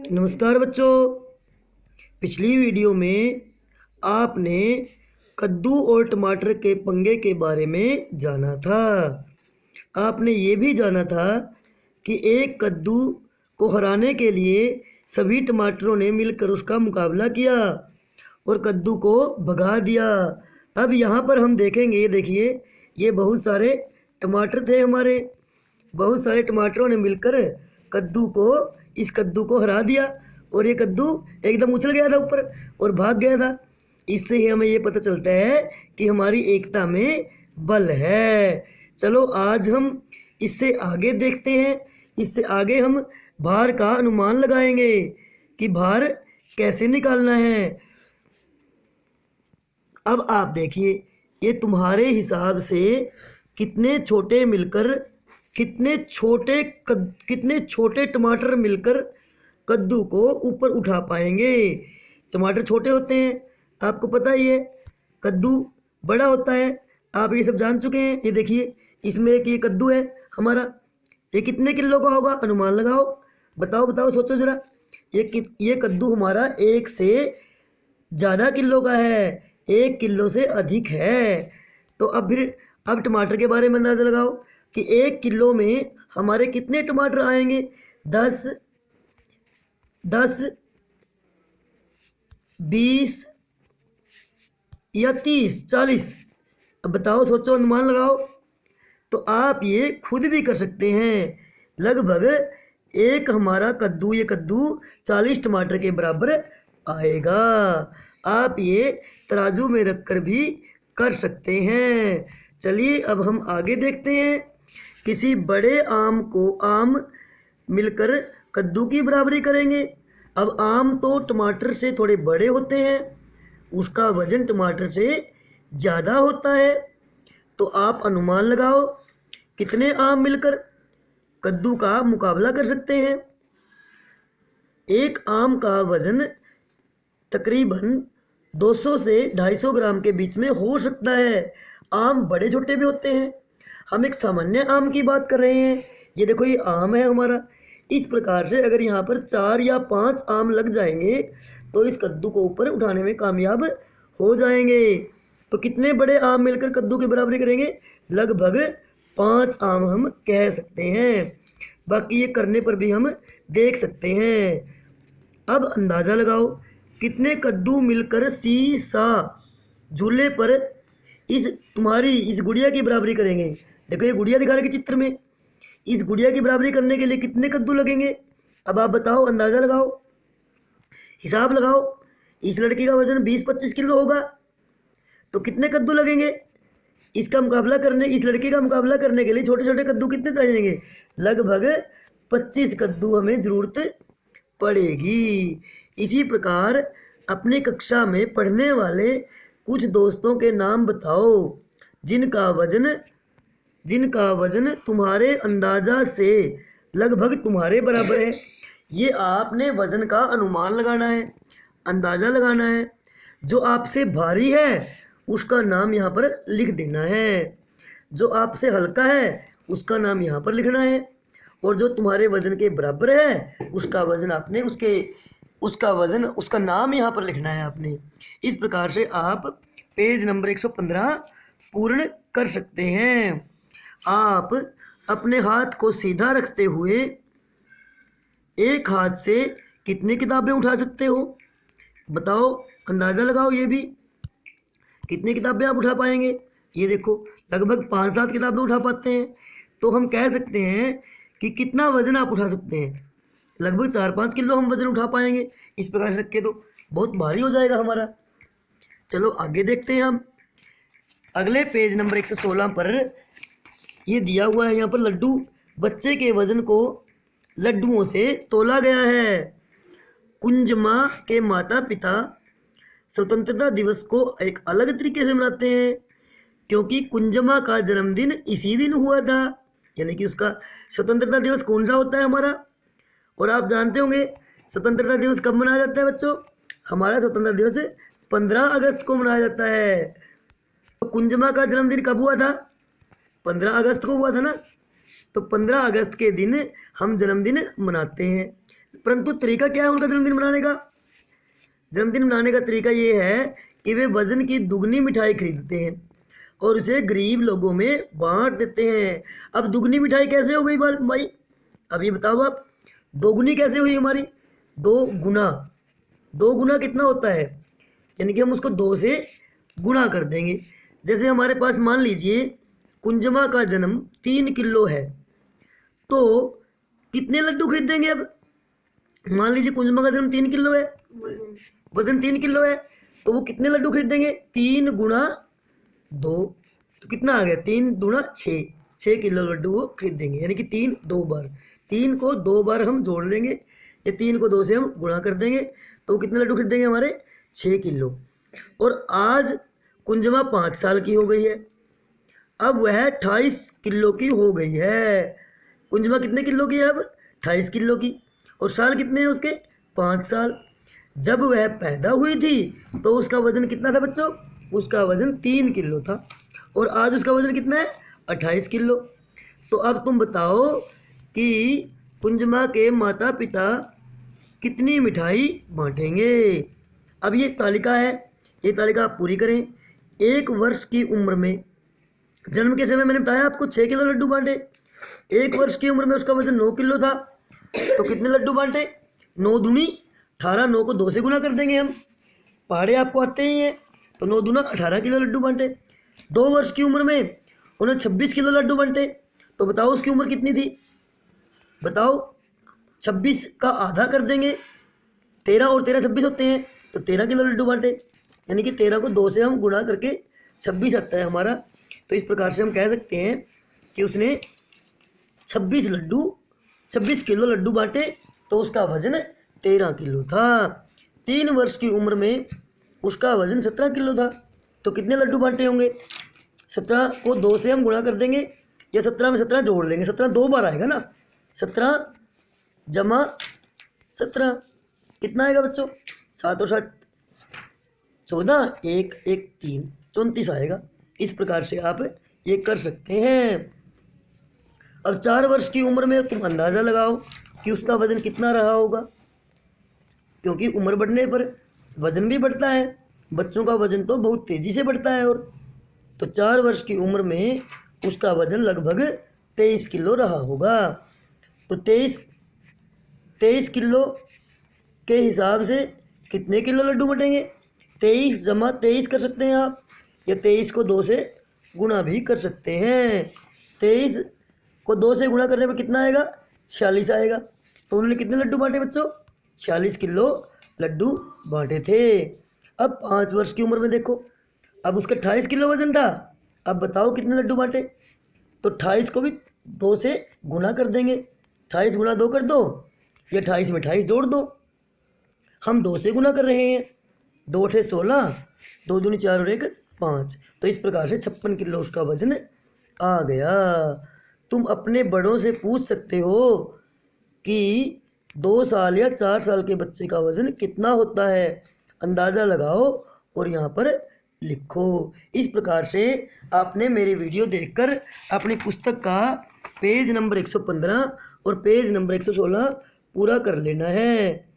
नमस्कार बच्चों। पिछली वीडियो में आपने कद्दू और टमाटर के पंगे के बारे में जाना था। आपने ये भी जाना था कि एक कद्दू को हराने के लिए सभी टमाटरों ने मिलकर उसका मुकाबला किया और कद्दू को भगा दिया। अब यहाँ पर हम देखेंगे, ये देखिए, ये बहुत सारे टमाटर थे हमारे। बहुत सारे टमाटरों ने मिलकर इस कद्दू को हरा दिया और ये कद्दू एकदम उछल गया था ऊपर और भाग गया था। इससे ही हमें ये पता चलता है कि हमारी एकता में बल है। चलो आज हम इससे आगे देखते हैं। इससे आगे हम भार का अनुमान लगाएंगे कि भार कैसे निकालना है। अब आप देखिए, ये तुम्हारे हिसाब से कितने छोटे मिलकर कितने छोटे टमाटर मिलकर कद्दू को ऊपर उठा पाएंगे। टमाटर छोटे होते हैं, आपको पता ही है। कद्दू बड़ा होता है, आप ये सब जान चुके हैं। ये देखिए, इसमें एक ये कद्दू है हमारा, ये कितने किलो का होगा? अनुमान लगाओ, बताओ बताओ, सोचो ज़रा। ये कद्दू हमारा 1 से ज़्यादा किलो का है, 1 किलो से अधिक है। तो अब टमाटर के बारे में अंदाज़ा लगाओ कि 1 किलो में हमारे कितने टमाटर आएंगे? 10, 20 या 30, 40। अब बताओ, सोचो, अनुमान लगाओ। तो आप ये खुद भी कर सकते हैं। लगभग ये कद्दू 40 टमाटर के बराबर आएगा। आप ये तराजू में रखकर भी कर सकते हैं। चलिए अब हम आगे देखते हैं। किसी बड़े आम मिलकर कद्दू की बराबरी करेंगे। अब आम तो टमाटर से थोड़े बड़े होते हैं, उसका वजन टमाटर से ज़्यादा होता है। तो आप अनुमान लगाओ कितने आम मिलकर कद्दू का मुकाबला कर सकते हैं। एक आम का वजन तकरीबन 200 से 250 ग्राम के बीच में हो सकता है। आम बड़े छोटे भी होते हैं। हम एक सामान्य आम की बात कर रहे हैं। ये देखो, ये आम है हमारा। इस प्रकार से अगर यहाँ पर 4 या 5 आम लग जाएंगे तो इस कद्दू को ऊपर उठाने में कामयाब हो जाएंगे। तो कितने बड़े आम मिलकर कद्दू की बराबरी करेंगे? लगभग 5 आम हम कह सकते हैं। बाकी ये करने पर भी हम देख सकते हैं। अब अंदाज़ा लगाओ कितने कद्दू मिलकर सीसा झूले पर तुम्हारी इस गुड़िया की बराबरी करेंगे। देखो, ये गुड़िया दिखा रहे कि चित्र में, इस गुड़िया की बराबरी करने के लिए कितने कद्दू लगेंगे? अब आप बताओ, अंदाज़ा लगाओ, हिसाब लगाओ। इस लड़की का वजन 20-25 किलो होगा, तो कितने कद्दू लगेंगे? इस लड़की का मुकाबला करने के लिए छोटे छोटे कद्दू कितने चाहिएंगे? लगभग 25 कद्दू हमें ज़रूरत पड़ेगी। इसी प्रकार अपनी कक्षा में पढ़ने वाले कुछ दोस्तों के नाम बताओ जिनका वजन तुम्हारे अंदाजा से लगभग तुम्हारे बराबर है। ये आपने वजन का अनुमान लगाना है, अंदाज़ा लगाना है। जो आपसे भारी है उसका नाम यहाँ पर लिख देना है, जो आपसे हल्का है उसका नाम यहाँ पर लिखना है, और जो तुम्हारे वजन के बराबर है उसका नाम यहाँ पर लिखना है आपने। इस प्रकार से आप पेज नंबर 115 पूर्ण कर सकते हैं। आप अपने हाथ को सीधा रखते हुए एक हाथ से कितनी किताबें उठा सकते हो? बताओ, अंदाज़ा लगाओ। ये भी कितनी किताबें आप उठा पाएंगे? ये देखो, लगभग 5-7 किताबें उठा पाते हैं। तो हम कह सकते हैं कि कितना वज़न आप उठा सकते हैं? लगभग 4-5 किलो हम वज़न उठा पाएंगे। इस प्रकार से रखे तो बहुत भारी हो जाएगा हमारा। चलो आगे देखते हैं हम। अगले पेज नंबर 116 पर ये दिया हुआ है, यहाँ पर लड्डू। बच्चे के वज़न को लड्डुओं से तोला गया है। कुंजमा के माता पिता स्वतंत्रता दिवस को एक अलग तरीके से मनाते हैं, क्योंकि कुंजमा का जन्मदिन इसी दिन हुआ था। यानी कि उसका स्वतंत्रता दिवस कौन सा होता है हमारा? और आप जानते होंगे स्वतंत्रता दिवस कब मनाया जाता है बच्चों? हमारा स्वतंत्रता दिवस 15 अगस्त को मनाया जाता है। तो कुंजमा का जन्मदिन कब हुआ था? 15 अगस्त को हुआ था ना। तो 15 अगस्त के दिन हम जन्मदिन मनाते हैं। परंतु तरीका क्या है उनका जन्मदिन मनाने का? जन्मदिन मनाने का तरीका ये है कि वे वजन की दुगनी मिठाई खरीदते हैं और उसे गरीब लोगों में बांट देते हैं। अब दुगनी मिठाई कैसे हो गई भाई? अब ये बताओ आप, दोगुनी कैसे हुई हमारी? दो गुना। दो गुना कितना होता है? यानी कि हम उसको 2 से गुणा कर देंगे। जैसे हमारे पास मान लीजिए कुंजमा का जन्म 3 किलो है, तो कितने लड्डू खरीदेंगे अब? मान लीजिए कुंजमा का जन्म 3 किलो है, वजन 3 किलो है, तो वो कितने लड्डू खरीदेंगे? 3 गुणा 2, तो कितना आ गया? 3 गुणा 6, 6 किलो लड्डू वो खरीदेंगे। यानी कि 3 2 बार, 3 को 2 बार हम जोड़ लेंगे, ये 3 को 2 से हम गुणा कर देंगे, तो वो कितने लड्डू खरीदेंगे हमारे? 6 किलो। और आज कुंजमा 5 साल की हो गई है, अब वह 28 किलो की हो गई है। कुंजमा कितने किलो की है अब? 28 किलो की। और साल कितने हैं उसके? 5 साल। जब वह पैदा हुई थी तो उसका वजन कितना था बच्चों? उसका वजन 3 किलो था, और आज उसका वजन कितना है? 28 किलो। तो अब तुम बताओ कि कुंजमा के माता पिता कितनी मिठाई बांटेंगे? अब ये तालिका है, ये तालिका आप पूरी करें। 1 वर्ष की उम्र में, जन्म के समय मैंने बताया आपको 6 किलो लड्डू बांटे। 1 वर्ष की उम्र में उसका वजन 9 किलो था, तो कितने लड्डू बांटे? 9 दूनी 18, 9 को 2 से गुना कर देंगे हम, पहाड़े आपको आते ही हैं, तो 9 दूना 18 किलो लड्डू बांटे। 2 वर्ष की उम्र में उन्हें 26 किलो लड्डू बांटे, तो बताओ उसकी उम्र कितनी थी? बताओ, 26 का आधा कर देंगे, 13 और 13 26 होते हैं, तो 13 किलो लड्डू बांटे। यानी कि 13 को 2 से हम गुणा करके 26 आता है हमारा। तो इस प्रकार से हम कह सकते हैं कि उसने 26 किलो लड्डू बांटे, तो उसका वजन 13 किलो था। 3 वर्ष की उम्र में उसका वजन 17 किलो था, तो कितने लड्डू बांटे होंगे? 17 को 2 से हम गुणा कर देंगे, या 17 में 17 जोड़ लेंगे, 17 2 बार आएगा ना, 17 जमा 17 कितना आएगा बच्चों? 7 और 7 14, 1 1 3 34 आएगा। इस प्रकार से आप ये कर सकते हैं। अब 4 वर्ष की उम्र में तुम अंदाज़ा लगाओ कि उसका वजन कितना रहा होगा, क्योंकि उम्र बढ़ने पर वजन भी बढ़ता है, बच्चों का वजन तो बहुत तेज़ी से बढ़ता है। और तो 4 वर्ष की उम्र में उसका वजन लगभग 23 किलो रहा होगा। तो 23 किलो के हिसाब से कितने किलो लड्डू बटेंगे? 23 जमा 23 कर सकते हैं आप, या 23 को 2 से गुणा भी कर सकते हैं। 23 को 2 से गुणा करने पर कितना आएगा? 46 आएगा। तो उन्होंने कितने लड्डू बांटे बच्चों? 46 किलो लड्डू बांटे थे। अब 5 वर्ष की उम्र में देखो, अब उसका 28 किलो वजन था, अब बताओ कितने लड्डू बांटे? तो 28 को भी 2 से गुणा कर देंगे, 28 गुणा 2 कर दो, या 28 में 28 जोड़ दो। हम 2 से गुना कर रहे हैं, 2 अठे 16, 2 दूनी 4 और 1 5। तो इस प्रकार से 56 किलो उसका वजन आ गया। तुम अपने बड़ों से पूछ सकते हो कि 2 साल या 4 साल के बच्चे का वजन कितना होता है, अंदाज़ा लगाओ और यहाँ पर लिखो। इस प्रकार से आपने मेरी वीडियो देखकर अपनी पुस्तक का पेज नंबर 115 और पेज नंबर 116 पूरा कर लेना है।